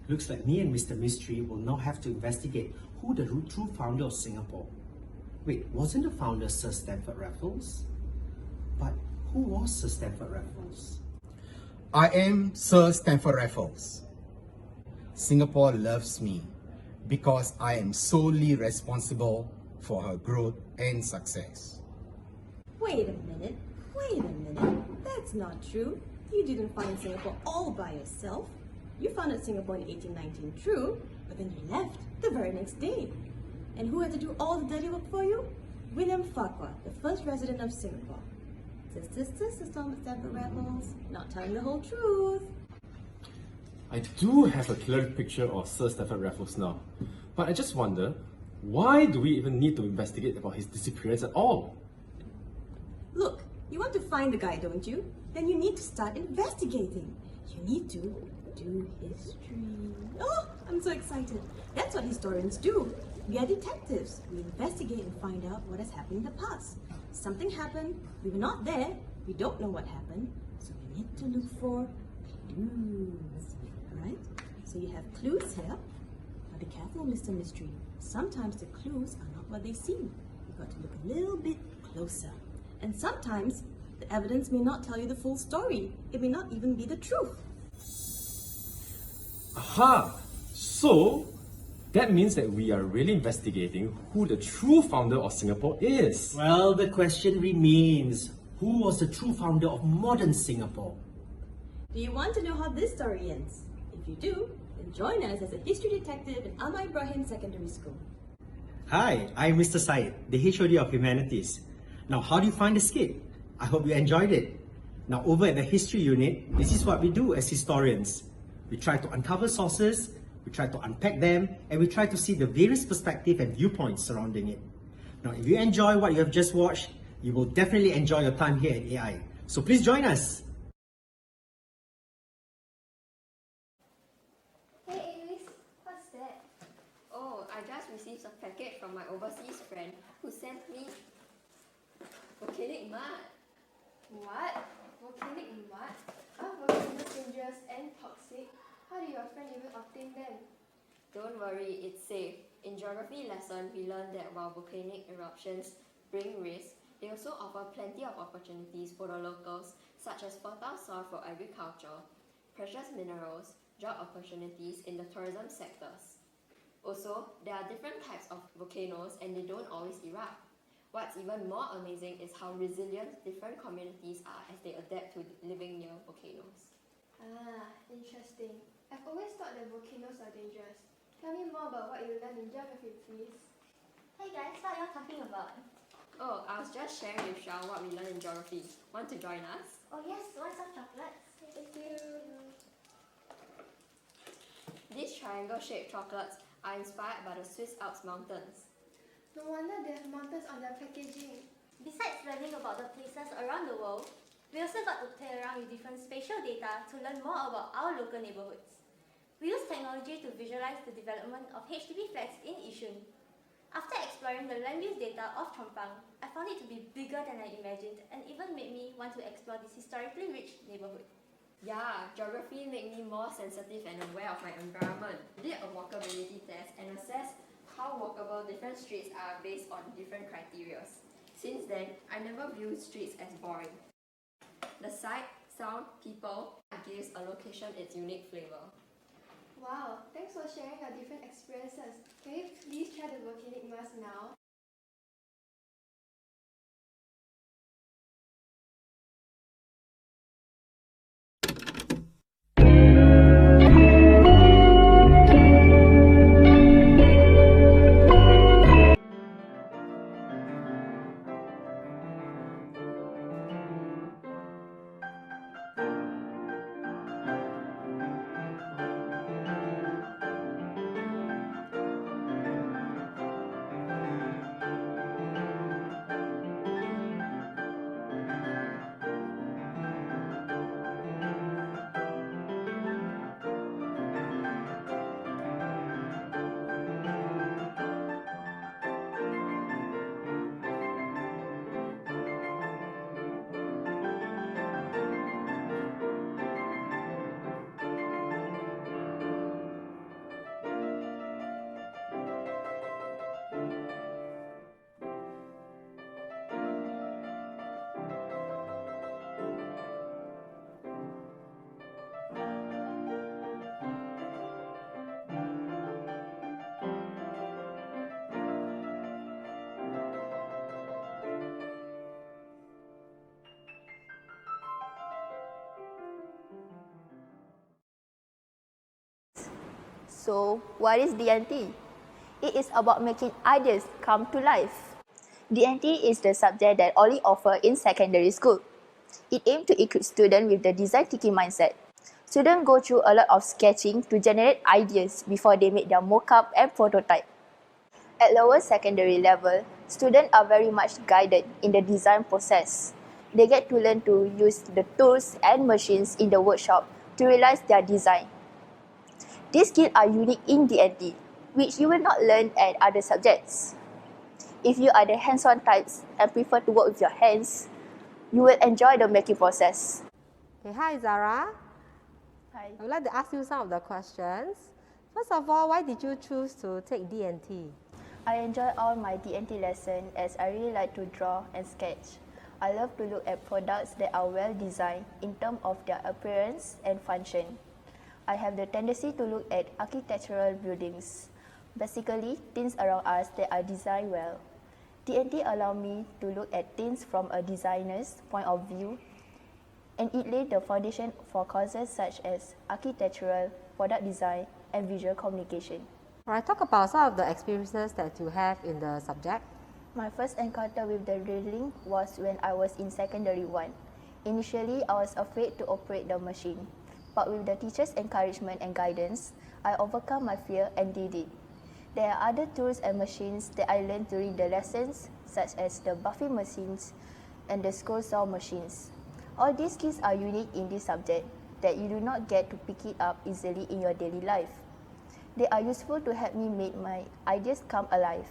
Looks like me and Mr. Mystery will now have to investigate who the true founder of Singapore. Wait, wasn't the founder Sir Stamford Raffles? But who was Sir Stamford Raffles? I am Sir Stamford Raffles. Singapore loves me because I am solely responsible for her growth and success. Wait a minute. That's not true. You didn't found Singapore all by yourself. You founded Singapore in 1819, true, but then you left the very next day. And who had to do all the dirty work for you? William Farquhar, the first resident of Singapore. This, Stamford Raffles, not telling the whole truth. I do have a clear picture of Sir Stamford Raffles now, but I just wonder, why do we even need to investigate about his disappearance at all? Look, you want to find the guy, don't you? Then you need to start investigating. You need to do history. Oh, I'm so excited. That's what historians do. We are detectives. We investigate and find out what has happened in the past. Something happened, we were not there, we don't know what happened, so we need to look for clues. Right? So you have clues here. Now be careful, Mr. Mystery. Sometimes the clues are not what they seem. You've got to look a little bit closer. And sometimes the evidence may not tell you the full story. It may not even be the truth. Aha! So, that means that we are really investigating who the true founder of Singapore is. Well, the question remains, who was the true founder of modern Singapore? Do you want to know how this story ends? If you do, then join us as a history detective in Ahmad Ibrahim Secondary School. Hi, I'm Mr. Syed, the HOD of Humanities. Now, how do you find the skit? I hope you enjoyed it. Now, over at the History Unit, this is what we do as historians. We try to uncover sources, we try to unpack them, and we try to see the various perspectives and viewpoints surrounding it. Now, if you enjoy what you have just watched, you will definitely enjoy your time here at AI. So please join us. Hey Avis, what's that? Oh, I just received a package from my overseas friend who sent me volcanic mud. What? Volcanic mud? Are volcanoes dangerous and toxic? How did your friend even obtain them? Don't worry, it's safe. In geography lesson, we learned that while volcanic eruptions bring risks, they also offer plenty of opportunities for the locals, such as fertile soil for agriculture, precious minerals, job opportunities in the tourism sectors. Also, there are different types of volcanoes and they don't always erupt. What's even more amazing is how resilient different communities are as they adapt to living near volcanoes. Ah, interesting. I've always thought that volcanoes are dangerous. Tell me more about what you learned in geography, please. Hey guys, what are you talking about? Oh, I was just sharing with Shao what we learned in geography. Want to join us? Oh yes, want some chocolates? Thank you. These triangle-shaped chocolates are inspired by the Swiss Alps mountains. No wonder they have mountains on their packaging. Besides learning about the places around the world, we also got to play around with different spatial data to learn more about our local neighborhoods. We used technology to visualize the development of HDB flats in Yishun. After exploring the land use data of Chompang, I found it to be bigger than I imagined and even made me want to explore this historically rich neighborhood. Yeah, geography made me more sensitive and aware of my environment. We did a walkability test and assessed how walkable different streets are based on different criteria. Since then, I never viewed streets as boring. The sight, sound, people gives a location its unique flavor. Wow, thanks for sharing your different experiences. Can you please try the volcanic mask now? So, what is D&T? It is about making ideas come to life. D&T is the subject that only offer in secondary school. It aims to equip students with the design thinking mindset. Students go through a lot of sketching to generate ideas before they make their mock-up and prototype. At lower secondary level, students are very much guided in the design process. They get to learn to use the tools and machines in the workshop to realize their design. These skills are unique in D&T, which you will not learn at other subjects. If you are the hands-on types and prefer to work with your hands, you will enjoy the making process. Okay, hi Zara. Hi. I would like to ask you some of the questions. First of all, why did you choose to take D&T? I enjoy all my D&T lessons as I really like to draw and sketch. I love to look at products that are well designed in terms of their appearance and function. I have the tendency to look at architectural buildings, basically things around us that are designed well. D&T allows me to look at things from a designer's point of view, and it laid the foundation for courses such as architectural, product design, and visual communication. Alright, talk about some of the experiences that you have in the subject. My first encounter with the drilling was when I was in secondary 1. Initially, I was afraid to operate the machine, but with the teacher's encouragement and guidance, I overcome my fear and did it. There are other tools and machines that I learned during the lessons, such as the buffing machines and the scroll saw machines. All these skills are unique in this subject that you do not get to pick it up easily in your daily life. They are useful to help me make my ideas come alive.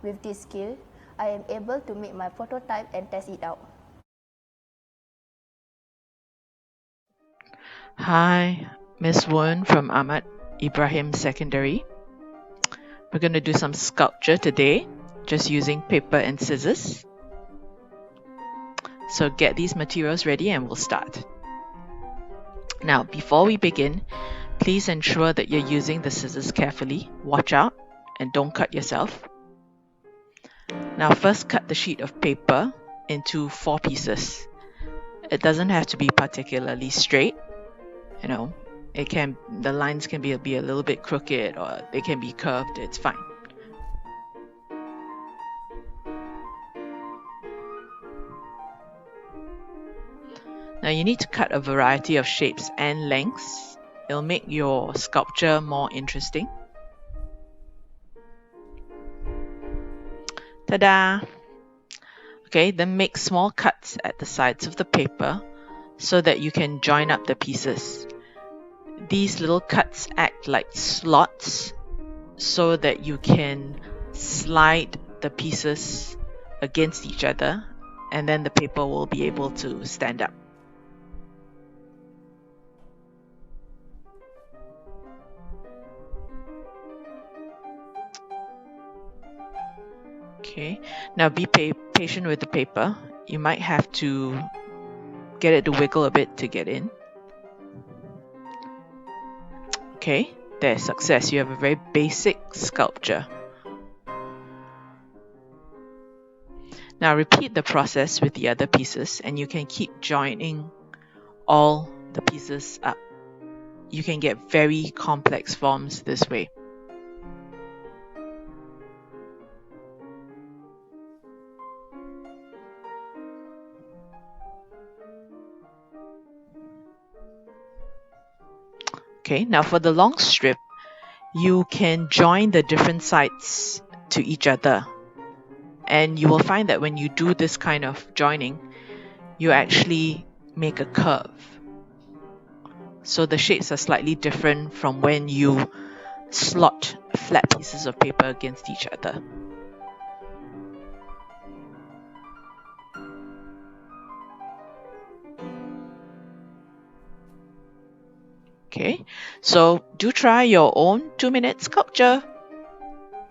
With this skill, I am able to make my prototype and test it out. Hi, Miss Woon from Ahmad Ibrahim Secondary. We're going to do some sculpture today, just using paper and scissors. So get these materials ready and we'll start. Now, before we begin, please ensure that you're using the scissors carefully. Watch out and don't cut yourself. Now, first cut the sheet of paper into 4 pieces. It doesn't have to be particularly straight. The lines can be a little bit crooked or they can be curved. It's fine. Now you need to cut a variety of shapes and lengths. It'll make your sculpture more interesting. Ta-da! Okay, then make small cuts at the sides of the paper so that you can join up the pieces. These little cuts act like slots so that you can slide the pieces against each other and then the paper will be able to stand up. Okay, now be patient with the paper. You might have to get it to wiggle a bit to get in. Okay, there's success. You have a very basic sculpture. Now repeat the process with the other pieces and you can keep joining all the pieces up. You can get very complex forms this way. Okay, now for the long strip, you can join the different sides to each other. And you will find that when you do this kind of joining, you actually make a curve. So the shapes are slightly different from when you slot flat pieces of paper against each other. Okay, so do try your own 2-minute sculpture.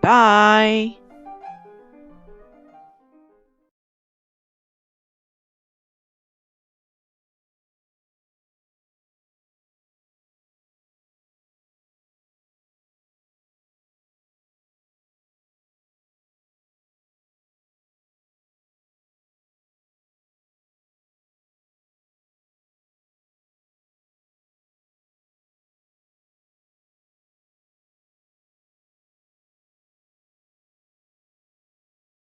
Bye!